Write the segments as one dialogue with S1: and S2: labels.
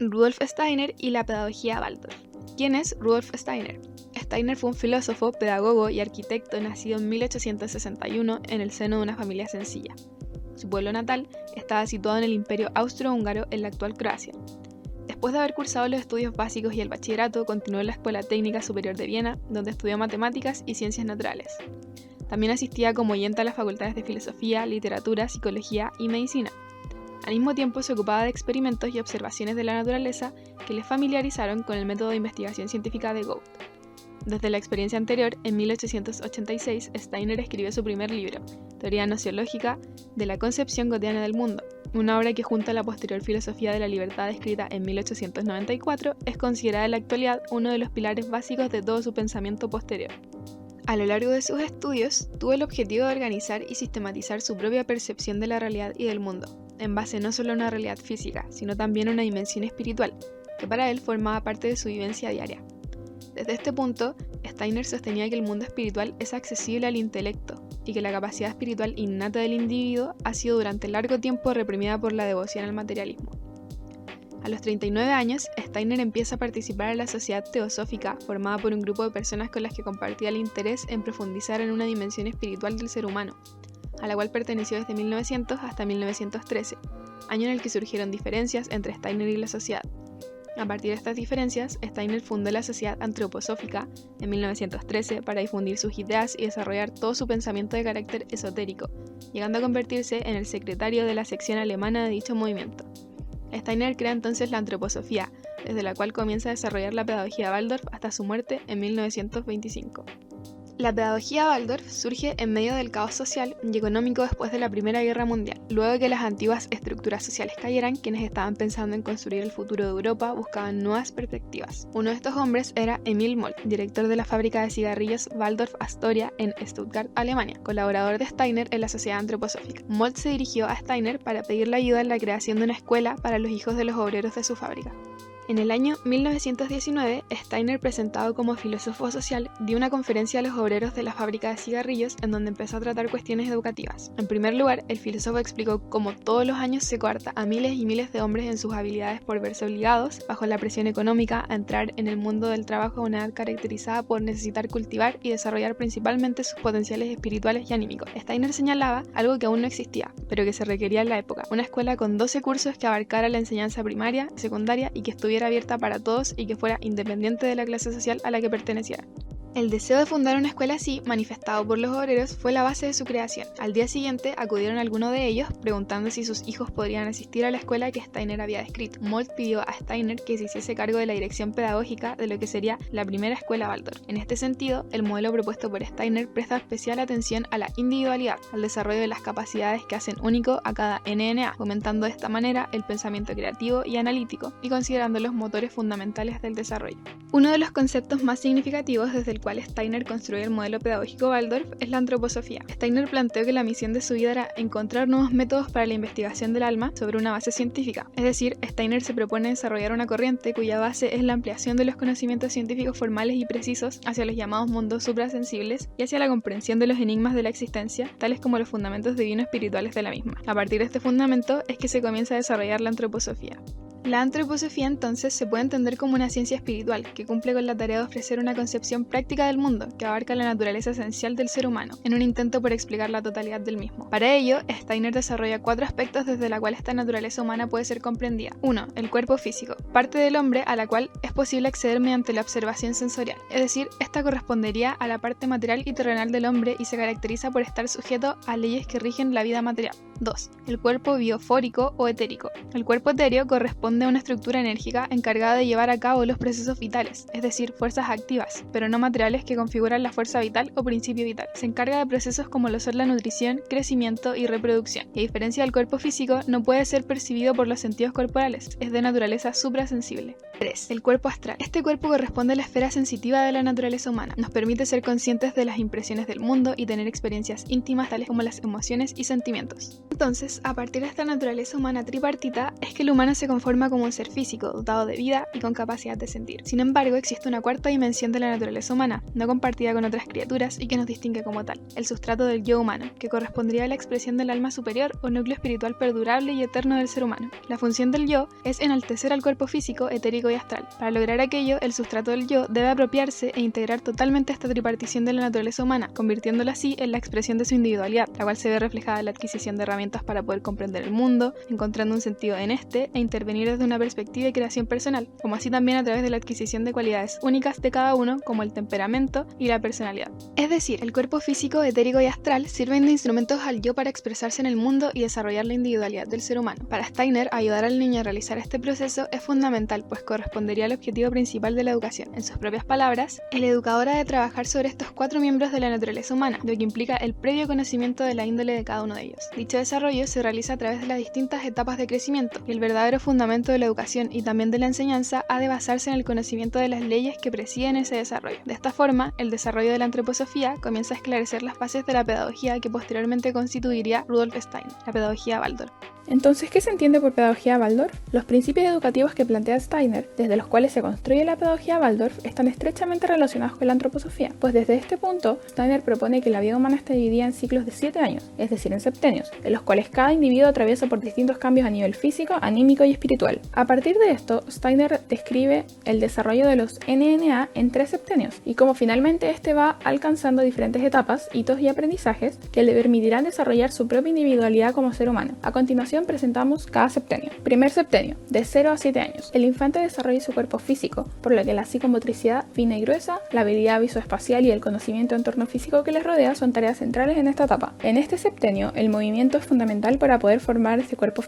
S1: Rudolf Steiner y la pedagogía Waldorf. ¿Quién es Rudolf Steiner? Steiner fue un filósofo, pedagogo y arquitecto nacido en 1861 en el seno de una familia sencilla. Su pueblo natal estaba situado en el Imperio Austrohúngaro en la actual Croacia. Después de haber cursado los estudios básicos y el bachillerato, continuó en la Escuela Técnica Superior de Viena, donde estudió matemáticas y ciencias naturales. También asistía como oyente a las facultades de filosofía, literatura, psicología y medicina. Al mismo tiempo se ocupaba de experimentos y observaciones de la naturaleza que le familiarizaron con el método de investigación científica de Goethe. Desde la experiencia anterior, en 1886, Steiner escribió su primer libro, Teoría Nociológica de la concepción goetheana del mundo, una obra que junto a la posterior filosofía de la libertad escrita en 1894 es considerada en la actualidad uno de los pilares básicos de todo su pensamiento posterior. A lo largo de sus estudios, tuvo el objetivo de organizar y sistematizar su propia percepción de la realidad y del mundo, en base no solo a una realidad física, sino también a una dimensión espiritual, que para él formaba parte de su vivencia diaria. Desde este punto, Steiner sostenía que el mundo espiritual es accesible al intelecto y que la capacidad espiritual innata del individuo ha sido durante largo tiempo reprimida por la devoción al materialismo. A los 39 años, Steiner empieza a participar en la Sociedad Teosófica, formada por un grupo de personas con las que compartía el interés en profundizar en una dimensión espiritual del ser humano, a la cual perteneció desde 1900 hasta 1913, año en el que surgieron diferencias entre Steiner y la sociedad. A partir de estas diferencias, Steiner fundó la Sociedad Antroposófica en 1913 para difundir sus ideas y desarrollar todo su pensamiento de carácter esotérico, llegando a convertirse en el secretario de la sección alemana de dicho movimiento. Steiner crea entonces la antroposofía, desde la cual comienza a desarrollar la pedagogía Waldorf hasta su muerte en 1925. La pedagogía Waldorf surge en medio del caos social y económico después de la Primera Guerra Mundial. Luego de que las antiguas estructuras sociales cayeran, quienes estaban pensando en construir el futuro de Europa buscaban nuevas perspectivas. Uno de estos hombres era Emil Molt, director de la fábrica de cigarrillos Waldorf Astoria en Stuttgart, Alemania, colaborador de Steiner en la Sociedad Antroposófica. Molt se dirigió a Steiner para pedirle ayuda en la creación de una escuela para los hijos de los obreros de su fábrica. En el año 1919, Steiner, presentado como filósofo social, dio una conferencia a los obreros de la fábrica de cigarrillos en donde empezó a tratar cuestiones educativas. En primer lugar, el filósofo explicó cómo todos los años se coarta a miles y miles de hombres en sus habilidades por verse obligados, bajo la presión económica, a entrar en el mundo del trabajo a una edad caracterizada por necesitar cultivar y desarrollar principalmente sus potenciales espirituales y anímicos. Steiner señalaba algo que aún no existía, pero que se requería en la época: una escuela con 12 cursos que abarcara la enseñanza primaria, secundaria y que estuviera abierta para todos y que fuera independiente de la clase social a la que perteneciera. El deseo de fundar una escuela así, manifestado por los obreros, fue la base de su creación. Al día siguiente acudieron algunos de ellos preguntando si sus hijos podrían asistir a la escuela que Steiner había descrito. Molt pidió a Steiner que se hiciese cargo de la dirección pedagógica de lo que sería la primera escuela Waldorf. En este sentido, el modelo propuesto por Steiner presta especial atención a la individualidad, al desarrollo de las capacidades que hacen único a cada NNA, fomentando de esta manera el pensamiento creativo y analítico y considerando los motores fundamentales del desarrollo. Uno de los conceptos más significativos desde el cual Steiner construye el modelo pedagógico Waldorf es la antroposofía. Steiner planteó que la misión de su vida era encontrar nuevos métodos para la investigación del alma sobre una base científica. Es decir, Steiner se propone desarrollar una corriente cuya base es la ampliación de los conocimientos científicos formales y precisos hacia los llamados mundos suprasensibles y hacia la comprensión de los enigmas de la existencia, tales como los fundamentos divino-espirituales de la misma. A partir de este fundamento es que se comienza a desarrollar la antroposofía. La antroposofía entonces se puede entender como una ciencia espiritual que cumple con la tarea de ofrecer una concepción práctica del mundo que abarca la naturaleza esencial del ser humano, en un intento por explicar la totalidad del mismo. Para ello, Steiner desarrolla 4 aspectos desde la cual esta naturaleza humana puede ser comprendida. 1. El cuerpo físico, parte del hombre a la cual es posible acceder mediante la observación sensorial, es decir, esta correspondería a la parte material y terrenal del hombre y se caracteriza por estar sujeto a leyes que rigen la vida material. 2. El cuerpo biofórico o etérico. El cuerpo etéreo corresponde a una estructura enérgica encargada de llevar a cabo los procesos vitales, es decir, fuerzas activas, pero no materiales que configuran la fuerza vital o principio vital. Se encarga de procesos como lo son la nutrición, crecimiento y reproducción, y a diferencia del cuerpo físico, no puede ser percibido por los sentidos corporales, es de naturaleza suprasensible. 3. El cuerpo astral. Este cuerpo corresponde a la esfera sensitiva de la naturaleza humana. Nos permite ser conscientes de las impresiones del mundo y tener experiencias íntimas tales como las emociones y sentimientos. Entonces, a partir de esta naturaleza humana tripartita, es que el humano se conforma como un ser físico, dotado de vida y con capacidad de sentir. Sin embargo, existe una cuarta dimensión de la naturaleza humana, no compartida con otras criaturas y que nos distingue como tal, el sustrato del yo humano, que correspondría a la expresión del alma superior o núcleo espiritual perdurable y eterno del ser humano. La función del yo es enaltecer al cuerpo físico, etérico y astral. Para lograr aquello, el sustrato del yo debe apropiarse e integrar totalmente esta tripartición de la naturaleza humana, convirtiéndola así en la expresión de su individualidad, la cual se ve reflejada en la adquisición de herramientas para poder comprender el mundo, encontrando un sentido en este e intervenir desde una perspectiva de creación personal, como así también a través de la adquisición de cualidades únicas de cada uno, como el temperamento y la personalidad. Es decir, el cuerpo físico, etérico y astral sirven de instrumentos al yo para expresarse en el mundo y desarrollar la individualidad del ser humano. Para Steiner, ayudar al niño a realizar este proceso es fundamental, pues correspondería al objetivo principal de la educación. En sus propias palabras, el educador ha de trabajar sobre estos 4 miembros de la naturaleza humana, lo que implica el previo conocimiento de la índole de cada uno de ellos. Dicho desarrollo se realiza a través de las distintas etapas de crecimiento, y el verdadero fundamento de la educación y también de la enseñanza ha de basarse en el conocimiento de las leyes que presiden ese desarrollo. De esta forma, el desarrollo de la antroposofía comienza a esclarecer las bases de la pedagogía que posteriormente constituiría Rudolf Steiner, la pedagogía Waldorf.
S2: Entonces, ¿qué se entiende por pedagogía Waldorf? Los principios educativos que plantea Steiner, desde los cuales se construye la pedagogía Waldorf, están estrechamente relacionados con la antroposofía, pues desde este punto, Steiner propone que la vida humana está dividida en ciclos de 7 años, es decir, en septenios, en los cuales cada individuo atraviesa por distintos cambios a nivel físico, anímico y espiritual. A partir de esto, Steiner describe el desarrollo de los NNA en 3 septenios, y cómo finalmente este va alcanzando diferentes etapas, hitos y aprendizajes que le permitirán desarrollar su propia individualidad como ser humano. A continuación presentamos cada septenio. Primer septenio, de 0 a 7 años. El infante desarrolla su cuerpo físico, por lo que la psicomotricidad fina y gruesa, la habilidad visoespacial y el conocimiento del entorno físico que les rodea son tareas centrales en esta etapa. En este septenio, el movimiento es fundamental para poder formar este cuerpo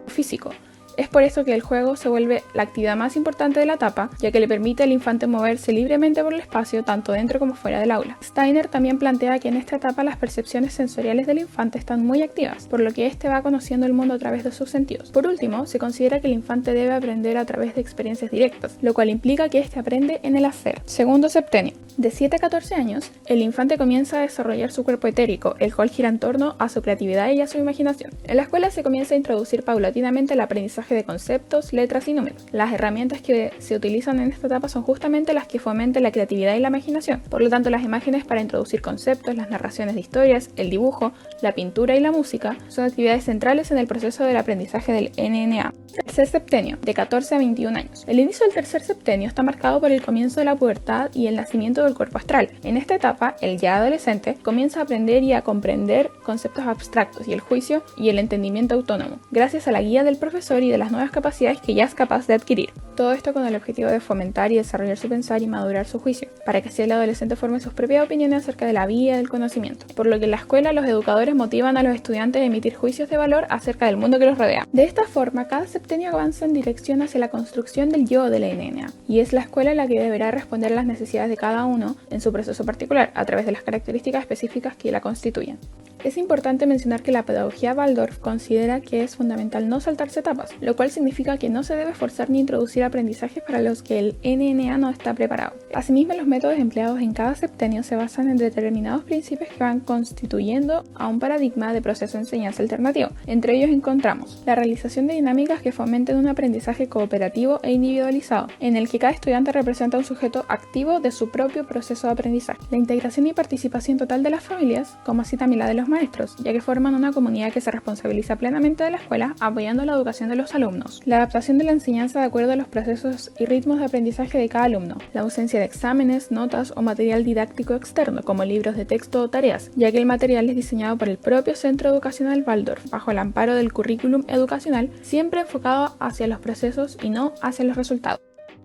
S2: físico. Es por eso que el juego se vuelve la actividad más importante de la etapa, ya que le permite al infante moverse libremente por el espacio, tanto dentro como fuera del aula. Steiner también plantea que en esta etapa las percepciones sensoriales del infante están muy activas, por lo que éste va conociendo el mundo a través de sus sentidos. Por último, se considera que el infante debe aprender a través de experiencias directas, lo cual implica que éste aprende en el hacer. Segundo septenio. De 7 a 14 años, el infante comienza a desarrollar su cuerpo etérico, el cual gira en torno a su creatividad y a su imaginación. En la escuela se comienza a introducir paulatinamente el aprendizaje de conceptos, letras y números. Las herramientas que se utilizan en esta etapa son justamente las que fomentan la creatividad y la imaginación. Por lo tanto, las imágenes para introducir conceptos, las narraciones de historias, el dibujo, la pintura y la música son actividades centrales en el proceso del aprendizaje del NNA. Tercer septenio, de 14 a 21 años. El inicio del tercer septenio está marcado por el comienzo de la pubertad y el nacimiento del cuerpo astral. En esta etapa, el ya adolescente comienza a aprender y a comprender conceptos abstractos y el juicio y el entendimiento autónomo, gracias a la guía del profesor y de las nuevas capacidades que ya es capaz de adquirir. Todo esto con el objetivo de fomentar y desarrollar su pensar y madurar su juicio, para que así el adolescente forme sus propias opiniones acerca de la vida y del conocimiento. Por lo que en la escuela los educadores motivan a los estudiantes a emitir juicios de valor acerca del mundo que los rodea. De esta forma, cada septenio avanza en dirección hacia la construcción del yo de la NNA, y es la escuela la que deberá responder a las necesidades de cada uno en su proceso particular, a través de las características específicas que la constituyen. Es importante mencionar que la pedagogía Waldorf considera que es fundamental no saltarse etapas, lo cual significa que no se debe forzar ni introducir aprendizajes para los que el NNA no está preparado. Asimismo, los métodos empleados en cada septenio se basan en determinados principios que van constituyendo a un paradigma de proceso de enseñanza alternativo. Entre ellos encontramos la realización de dinámicas que fomenten un aprendizaje cooperativo e individualizado, en el que cada estudiante representa un sujeto activo de su propio proceso de aprendizaje. La integración y participación total de las familias, como así también la de los maestros, ya que forman una comunidad que se responsabiliza plenamente de la escuela, apoyando la educación de los alumnos. La adaptación de la enseñanza de acuerdo a los procesos y ritmos de aprendizaje de cada alumno. La ausencia de exámenes, notas o material didáctico externo, como libros de texto o tareas, ya que el material es diseñado por el propio Centro Educacional Waldorf, bajo el amparo del currículum educacional, siempre enfocado hacia los procesos y no hacia los resultados.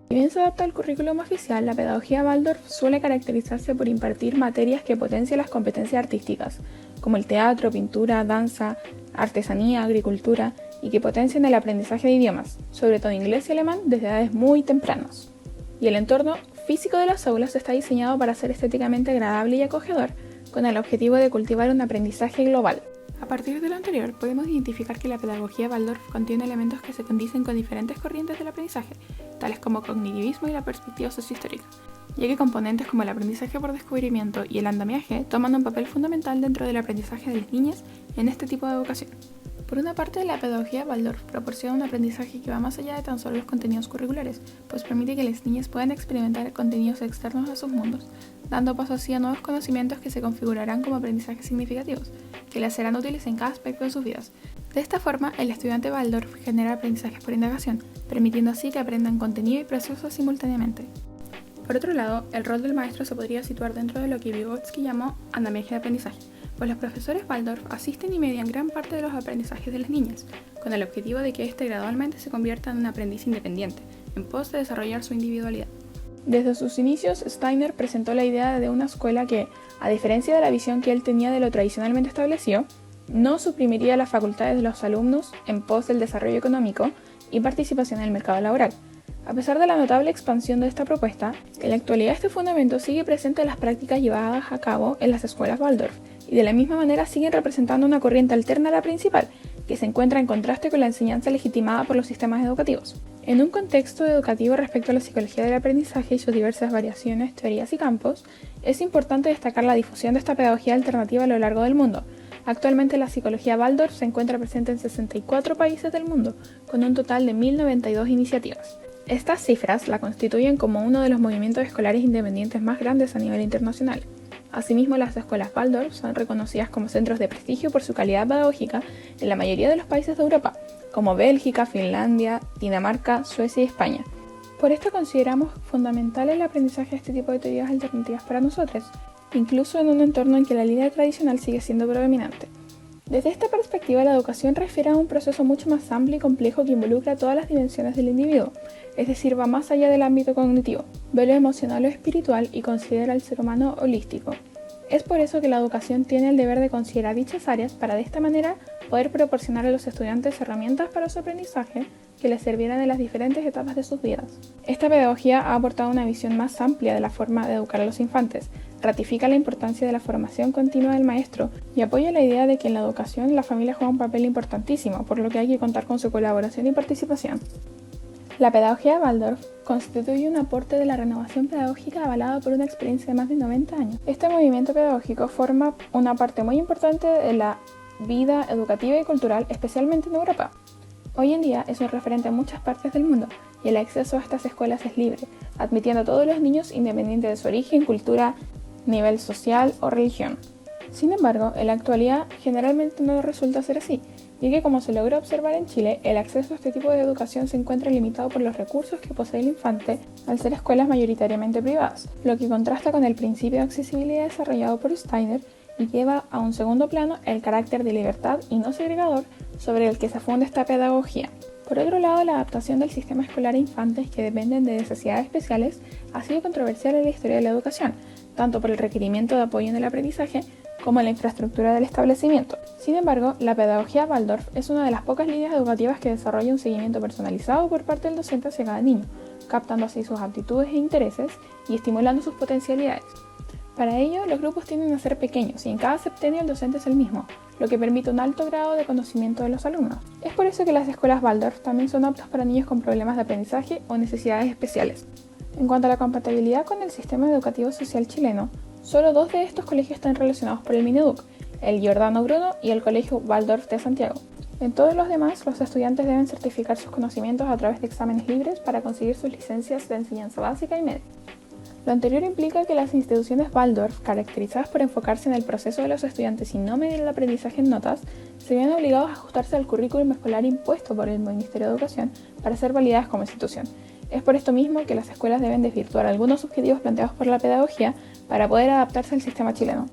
S2: Si bien se adapta al currículum oficial, la pedagogía Waldorf suele caracterizarse por impartir materias que potencian las competencias artísticas, como el teatro, pintura, danza, artesanía, agricultura, y que potencian el aprendizaje de idiomas, sobre todo inglés y alemán, desde edades muy tempranas. Y el entorno físico de las aulas está diseñado para ser estéticamente agradable y acogedor, con el objetivo de cultivar un aprendizaje global. A partir de lo anterior, podemos identificar que la pedagogía Waldorf contiene elementos que se condicen con diferentes corrientes del aprendizaje, tales como cognitivismo y la perspectiva sociohistórica, ya que componentes como el aprendizaje por descubrimiento y el andamiaje toman un papel fundamental dentro del aprendizaje de las niñas en este tipo de educación. Por una parte, la pedagogía Waldorf proporciona un aprendizaje que va más allá de tan solo los contenidos curriculares, pues permite que las niñas puedan experimentar contenidos externos a sus mundos, dando paso así a nuevos conocimientos que se configurarán como aprendizajes significativos, que les serán útiles en cada aspecto de sus vidas. De esta forma, el estudiante Waldorf genera aprendizajes por indagación, permitiendo así que aprendan contenido y procesos simultáneamente. Por otro lado, el rol del maestro se podría situar dentro de lo que Vygotsky llamó andamiaje de aprendizaje, pues los profesores Waldorf asisten y median gran parte de los aprendizajes de las niñas, con el objetivo de que éste gradualmente se convierta en un aprendiz independiente, en pos de desarrollar su individualidad. Desde sus inicios, Steiner presentó la idea de una escuela que, a diferencia de la visión que él tenía de lo tradicionalmente establecido, no suprimiría las facultades de los alumnos en pos del desarrollo económico y participación en el mercado laboral. A pesar de la notable expansión de esta propuesta, en la actualidad este fundamento sigue presente en las prácticas llevadas a cabo en las escuelas Waldorf, y de la misma manera siguen representando una corriente alterna a la principal, que se encuentra en contraste con la enseñanza legitimada por los sistemas educativos. En un contexto educativo respecto a la psicología del aprendizaje y sus diversas variaciones, teorías y campos, es importante destacar la difusión de esta pedagogía alternativa a lo largo del mundo. Actualmente la psicología Waldorf se encuentra presente en 64 países del mundo, con un total de 1092 iniciativas. Estas cifras la constituyen como uno de los movimientos escolares independientes más grandes a nivel internacional. Asimismo, las escuelas Waldorf son reconocidas como centros de prestigio por su calidad pedagógica en la mayoría de los países de Europa, como Bélgica, Finlandia, Dinamarca, Suecia y España. Por esto consideramos fundamental el aprendizaje de este tipo de teorías alternativas para nosotros, incluso en un entorno en que la línea tradicional sigue siendo predominante. Desde esta perspectiva, la educación refiere a un proceso mucho más amplio y complejo que involucra todas las dimensiones del individuo, es decir, va más allá del ámbito cognitivo, ve lo emocional o espiritual y considera al ser humano holístico. Es por eso que la educación tiene el deber de considerar dichas áreas para de esta manera poder proporcionar a los estudiantes herramientas para su aprendizaje que les sirvieran en las diferentes etapas de sus vidas. Esta pedagogía ha aportado una visión más amplia de la forma de educar a los infantes, ratifica la importancia de la formación continua del maestro y apoya la idea de que en la educación la familia juega un papel importantísimo, por lo que hay que contar con su colaboración y participación. La pedagogía Waldorf constituye un aporte de la renovación pedagógica avalado por una experiencia de más de 90 años. Este movimiento pedagógico forma una parte muy importante de la vida educativa y cultural, especialmente en Europa. Hoy en día es un referente en muchas partes del mundo y el acceso a estas escuelas es libre, admitiendo a todos los niños independiente de su origen, cultura, nivel social o religión. Sin embargo, en la actualidad generalmente no resulta ser así, y que como se logró observar en Chile, el acceso a este tipo de educación se encuentra limitado por los recursos que posee el infante al ser escuelas mayoritariamente privadas, lo que contrasta con el principio de accesibilidad desarrollado por Steiner y lleva a un segundo plano el carácter de libertad y no segregador sobre el que se funda esta pedagogía. Por otro lado, la adaptación del sistema escolar a infantes que dependen de necesidades especiales ha sido controversial en la historia de la educación, tanto por el requerimiento de apoyo en el aprendizaje como en la infraestructura del establecimiento. Sin embargo, la pedagogía Waldorf es una de las pocas líneas educativas que desarrolla un seguimiento personalizado por parte del docente hacia cada niño, captando así sus aptitudes e intereses y estimulando sus potencialidades. Para ello, los grupos tienden a ser pequeños y en cada septenio el docente es el mismo, lo que permite un alto grado de conocimiento de los alumnos. Es por eso que las escuelas Waldorf también son aptas para niños con problemas de aprendizaje o necesidades especiales. En cuanto a la compatibilidad con el sistema educativo social chileno, solo 2 de estos colegios están relacionados por el Mineduc, el Giordano Bruno y el Colegio Waldorf de Santiago. En todos los demás, los estudiantes deben certificar sus conocimientos a través de exámenes libres para conseguir sus licencias de enseñanza básica y media. Lo anterior implica que las instituciones Waldorf, caracterizadas por enfocarse en el proceso de los estudiantes y no medir el aprendizaje en notas, se ven obligados a ajustarse al currículum escolar impuesto por el Ministerio de Educación para ser validadas como institución. Es por esto mismo que las escuelas deben desvirtuar algunos objetivos planteados por la pedagogía para poder adaptarse al sistema chileno.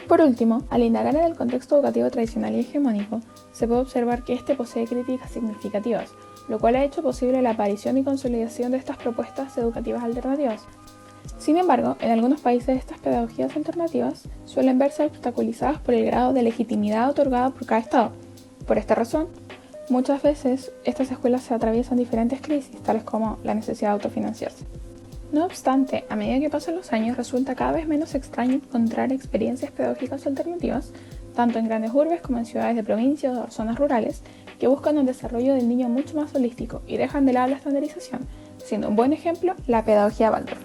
S2: Por último, al indagar en el contexto educativo tradicional y hegemónico, se puede observar que este posee críticas significativas, lo cual ha hecho posible la aparición y consolidación de estas propuestas educativas alternativas. Sin embargo, en algunos países estas pedagogías alternativas suelen verse obstaculizadas por el grado de legitimidad otorgada por cada estado. Por esta razón, muchas veces estas escuelas se atraviesan diferentes crisis, tales como la necesidad de autofinanciarse. No obstante, a medida que pasan los años resulta cada vez menos extraño encontrar experiencias pedagógicas alternativas, tanto en grandes urbes como en ciudades de provincia o zonas rurales, que buscan un desarrollo del niño mucho más holístico y dejan de lado la estandarización, siendo un buen ejemplo la pedagogía Waldorf.